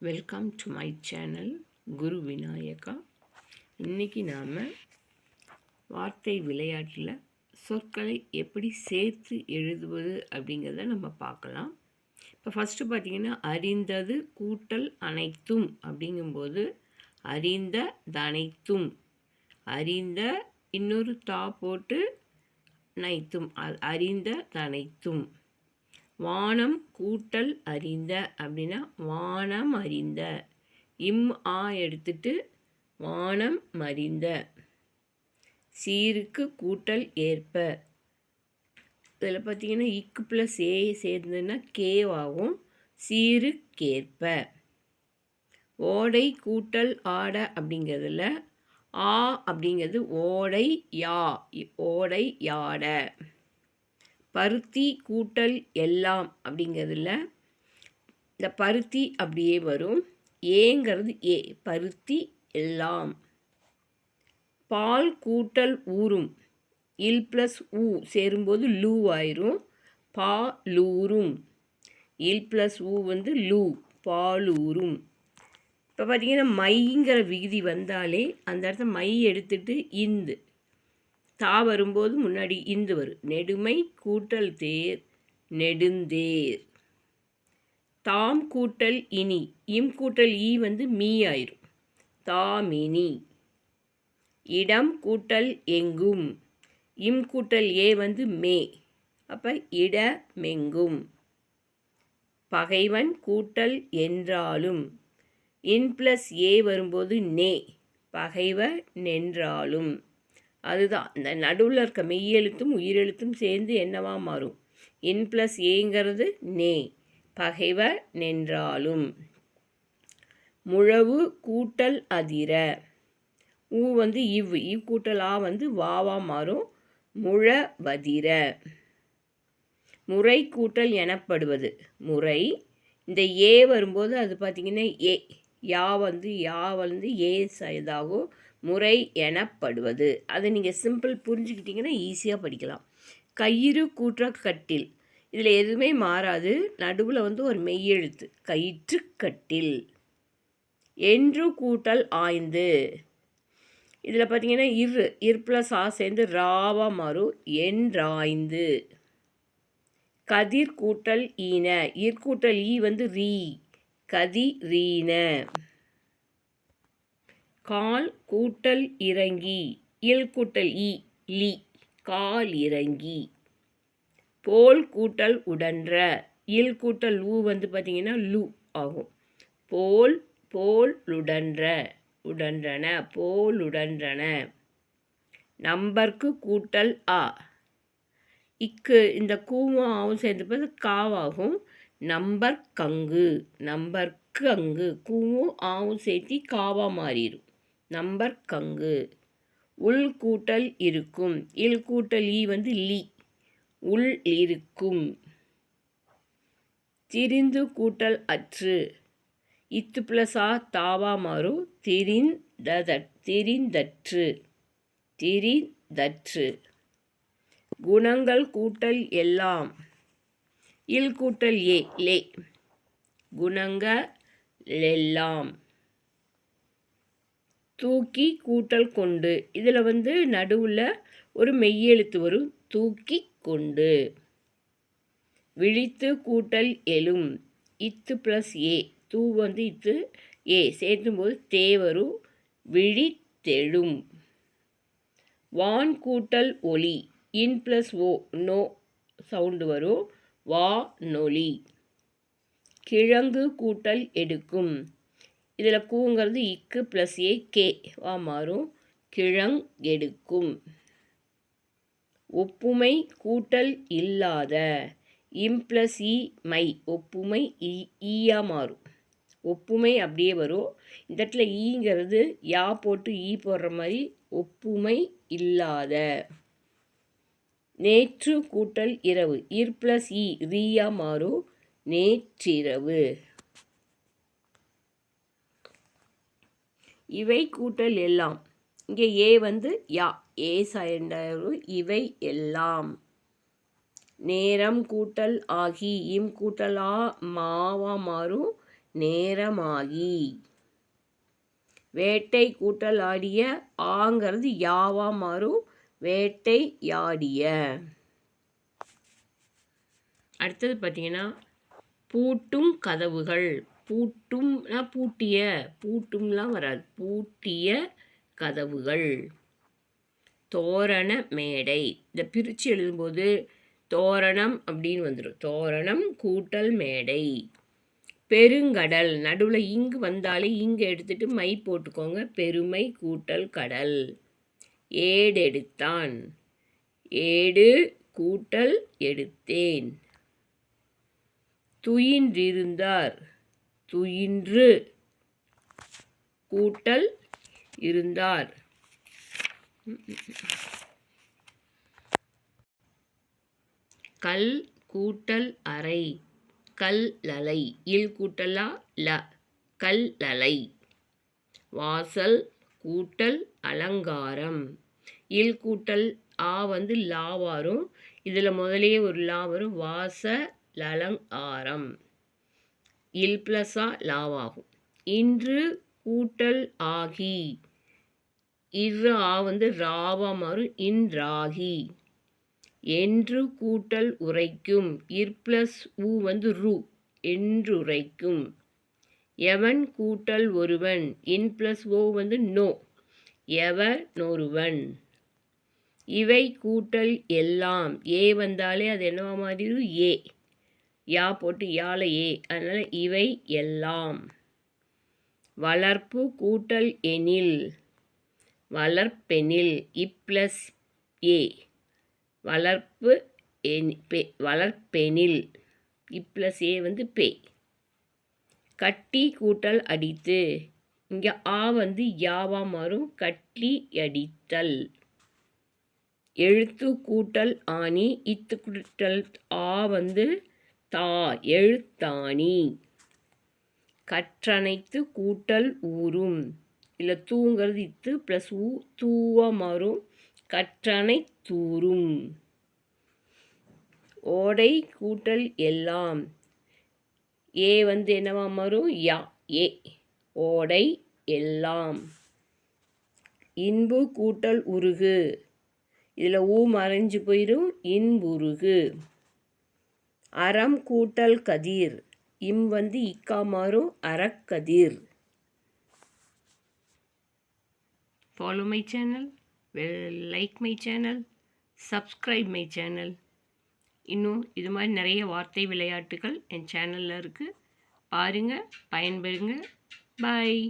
Welcome to my channel குரு விநாயகா. இன்றைக்கி நாம் வார்த்தை விளையாட்டில் சொற்களை எப்படி சேர்த்து எழுதுவது அப்படிங்கிறத நம்ம பார்க்கலாம். இப்போ ஃபஸ்ட்டு பார்த்திங்கன்னா, அறிந்தது கூட்டல் அனைத்தும் அப்படிங்கும்போது அறிந்த தனைத்தும், அறிந்த இன்னொரு தா போட்டு அனைத்தும், அறிந்த தனைத்தும். வானம் கூட்டல் அறிந்த அப்படின்னா வானம் அறிந்த, ஆ எடுத்துட்டு வானம் அறிந்த. சீருக்கு கூட்டல் ஏற்ப, இதில் பார்த்தீங்கன்னா இக்கு ப்ளஸ் ஏ சேர்ந்ததுன்னா கேவாகும், சீருக்கேற்ப. ஓடை கூட்டல் ஆட அப்படிங்கிறதுல ஆ அப்படிங்கிறது ஓடை யா, ஓடை யாட. பருத்தி கூட்டல் எல்லாம் அப்படிங்கிறதுல இந்த பருத்தி அப்படியே வரும், ஏங்கிறது ஏ, பருத்தி எல்லாம். பால் கூட்டல் ஊரும், இல் ப்ளஸ் ஊ சேரும்போது லூ ஆயிரும், பா லூரும். இல் ப்ளஸ் ஊ வந்து லூ, பாலூரும். இப்போ பார்த்தீங்கன்னா மைங்கிற விகுதி வந்தாலே அந்த இடத்த மை எடுத்துட்டு இந்து தா வரும்போது முன்னாடி இந்து வரும். நெடுமை கூட்டல் தேர், நெடுந்தேர். தாம் கூட்டல் இனி, இம் கூட்டல் ஈ வந்து மீ ஆயிரும், தாமினி. இடம் கூட்டல் எங்கும், இம் கூட்டல் ஏ வந்து மே, அப்போ இடமெங்கும். பகைவன் கூட்டல் என்றாலும், இன் ப்ளஸ் ஏ வரும்போது நே, பகைவ நின்றாலும். அதுதான் இந்த நடுவில் இருக்க மெய்யெழுத்தும் உயிரெழுத்தும் சேர்ந்து என்னவா மாறும், இன் ப்ளஸ் ஏங்கிறது நே, பகைவ நின்றாலும். முழவு கூட்டல் அதிர, ஊ வந்து இவ் கூட்டல் ஆ வந்து வாவா மாறும், முழவதிர. முறை கூட்டல் எனப்படுவது, முறை இந்த ஏ வரும்போது அது பார்த்திங்கன்னா ஏ, யா வந்து ஏ இதாகும், முறை எனப்படுவது. அதை நீங்கள் சிம்பிள் புரிஞ்சுக்கிட்டிங்கன்னா ஈஸியாக படிக்கலாம். கயிறு கூற்ற கட்டில், இதில் எதுவுமே மாறாது, நடுவில் வந்து ஒரு மெய்யெழுத்து, கயிற்று கட்டில். என்று கூட்டல் ஆய்ந்து, இதில் பார்த்தீங்கன்னா இர் ப்ளஸ் ஆ சேர்ந்து ராவா மாறும், என்றாய்ந்து. கதிர் கூட்டல் ஈன, கூட்டல் ஈ வந்து ரீ, கதிரீன. கால் கூட்டல் இறங்கி, இல் கூட்டல் ஈ லி, கால் இறங்கி. போல் கூட்டல் உடன்ற, இல் கூட்டல் ஊ வந்து பார்த்திங்கன்னா லு ஆகும், போல் போலுடன்ற, உடன்றன, போலுடன்றன. நம்பர்க்கு கூட்டல் ஆ, இக்கு இந்த கூவும் ஆவும் சேர்ந்து காவாகும், நம்பர் கங்கு, நம்பர்க்கு அங்கு, கூவும் ஆவும் சேர்த்தி காவா மாறிடும், நம்பர் கங்கு. உள் கூட்டல் இருக்கும், இல் கூட்டல் ஈ வந்து லி, உள் இருக்கும். திரிந்து கூட்டல் அற்று, இத்து ப்ளஸ் ஆ தாவா மாறும், திரிந்தற்று, திரிந்தற்று. குணங்கள் கூட்டல் எல்லாம், இல் கூட்டல் ஏ லே, குணங்கள் எல்லாம். தூக்கி கூட்டல் கொண்டு, இதில் வந்து நடுவில் ஒரு மெய்யெழுத்து வரும், தூக்கி கொண்டு. விழித்து கூட்டல் எழும், இத்து ப்ளஸ் ஏ, தூ வந்து இத்து ஏ சேர்த்தும்போது தே வரும், விழித்தெழும். வான் கூட்டல் ஒளி, இன் ப்ளஸ் ஓ நோ சவுண்டு வரும், வா நொலி. கிழங்கு கூட்டல் எடுக்கும், இதில் கூங்கிறது இக்கு ப்ளஸ் ஏ கே வா மாறும், கிழங் எடுக்கும். ஒப்புமை கூட்டல் இல்லாத, இம் ப்ளஸ் இ மை, ஒப்புமை ஈயா மாறும், ஒப்புமை அப்படியே வரும். இந்த இடத்துல ஈங்கிறது யா போட்டு ஈ போடுற மாதிரி, ஒப்புமை இல்லாத. நேற்று கூட்டல் இரவு, இர் ப்ளஸ் இ ரீயா மாறும், நேற்றிரவு. இவை கூட்டல் எல்லாம், இங்கே ஏ வந்து யா, ஏ சாயண்டாரு, இவை எல்லாம். நேரம் கூட்டல் ஆகி, இம் கூட்டல் ஆ மாவா மாறும், நேரமாகி. வேட்டை கூட்டல் ஆடிய ஆங்கிறது யாவா மாறும், வேட்டை யாடிய. அடுத்தது பார்த்தீங்கன்னா பூட்டும் கதவுகள். பூட்டும்னா பூட்டிய, பூட்டும்லாம் வராது, பூட்டிய கதவுகள். தோரண மேடை. இதை பிரித்து எழுதும்போது தோரணம் அப்படின்னு வந்துடும். தோரணம் கூட்டல் மேடை. பெருங்கடல். நடுவில் இங்கு வந்தாலே இங்கு எடுத்துட்டு மை போட்டுக்கோங்க. பெருமை கூட்டல் கடல். ஏடெடுத்தான். ஏடு கூட்டல் எடுத்தேன். துயின்றிருந்தார். துயின்று கூட்டல் இருந்தார். கல் கூட்டல் அறை. கல்லலை. இல் கூட்டலா ல. கல்லலை. வாசல் கூட்டல் அலங்காரம். இல் கூட்டல் ஆ வந்து லா வரும். இதில் முதலே ஒரு லா வரும். வாசலலங்காரம். இல் ப்ளஸ்ஸா லாவாகும். இன்று கூட்டல் ஆகி. இரு ஆ வந்து ராவா மாறும். இன்றாகி. என்று கூட்டல் உரைக்கும். இர் ப்ளஸ் ஊ வந்து ரு. என்றுரைக்கும். எவன் கூட்டல் ஒருவன். இன் ப்ளஸ் ஓ வந்து நோ. எவனொருவன். இவை கூட்டல் எல்லாம். ஏ வந்தாலே அது என்னவா மாறிடும், ஏ. யா போட்டு யால ஏ, அதனால் இவை எல்லாம். வளர்ப்பு கூட்டல் எனில். வளர்ப்பெனில். இப் ப்ளஸ் ஏ. வளர்ப்பு வளர்ப்பெனில். இப் ப்ளஸ் ஏ வந்து பே. கட்டி கூட்டல் அடித்து. இங்கே ஆ வந்து யாவா மாறும். கட்டி அடித்தல். எழுத்து கூட்டல் ஆணி. இத்து கூட்டல் ஆ வந்து தா. எழுத்தாணி. கற்றனைத்து கூட்டல் ஊரும். இல்லை தூங்கிறது இத்து ப்ளஸ் ஊ தூவா மாறும். கற்றனை தூரும். ஓடை கூட்டல் எல்லாம். ஏ வந்து என்னவா மாறும், யா. ஏ. ஓடை எல்லாம். இன்பு கூட்டல் உருகு. இதில் ஊ மறைஞ்சு போயிடும். இன்புருகு. அறம் கூட்டல் கதிர். இம் வந்து இக்கா மாறும். அறக்கதிர். Follow my channel, like my channel, subscribe my channel. இன்னும் இது மாதிரி நிறைய வார்த்தை விளையாட்டுகள் என் சேனலில் இருக்குது. பாருங்கள், பயன்பெறுங்க. பாய்.